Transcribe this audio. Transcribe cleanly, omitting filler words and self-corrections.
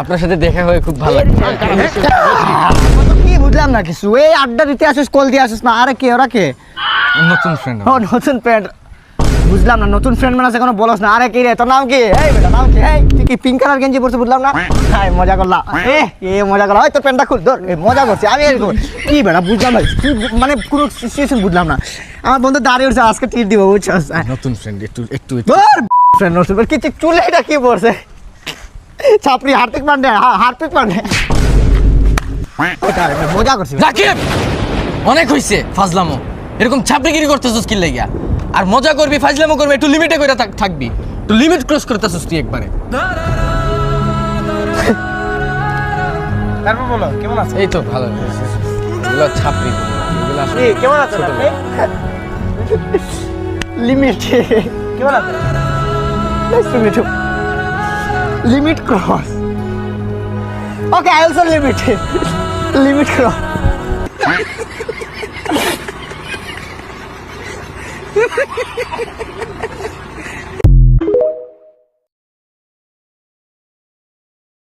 আপনার সাথে দেখা হয়ে খুব ভালো লাগছে। কি বুঝলাম না কিছু, এই আড্ডা দিতে আসিস, কল দিয়ে আসিস না, আরে কে ওরা কে? নতুন ফ্রেন্ড। ও নতুন ফ্রেন্ড, বুঝলাম না, নতুন ফ্রেন্ড মানে কোনো বলস না। আরে কি রে, তোর নাম কি? এই বেটা নাম কি? এই তুই কি পিঙ্ক কালার গেঞ্জি পরছিস? বুঝলাম না। হাই মজা করলা, মজা করলা, ওই তোর প্যান্টটা খুল, ধর মজা করছি আমি। কি বেটা বুঝলাম না, তুই মানে পুরো সিচুয়েশন বুঝলাম না। আমার বন্ধু দাঁড়িয়ে উঠছে, আজকে টিট দিব বুঝছস। নতুন ফ্রেন্ড, একটু একটু ফ্রেন্ড নতুন কি চুলে এটা কি পড়ছে? ছাপড়ি হার্দিক পান্ডে, হার্দিক পান্ডে। মজা করছি। রাকিব, অনেক হইছে ফাজলামো। এরকম ছাপড়িগিরি করতেছস কি লাগিয়া? আর মজা করবি, ফাজলামো করবি, একটু লিমিটে কইরা থাকবি। একটু লিমিট ক্রস করতেছস তুই একবারে। তারপর বলো কেমন আছো? এই তো ভালো। এগুলো ছাপড়ি, এগুলো আসলে কেমন আছো? লিমিট কেমন আছো? Nice to meet you. Limit cross. Okay, I also limit. Limit cross.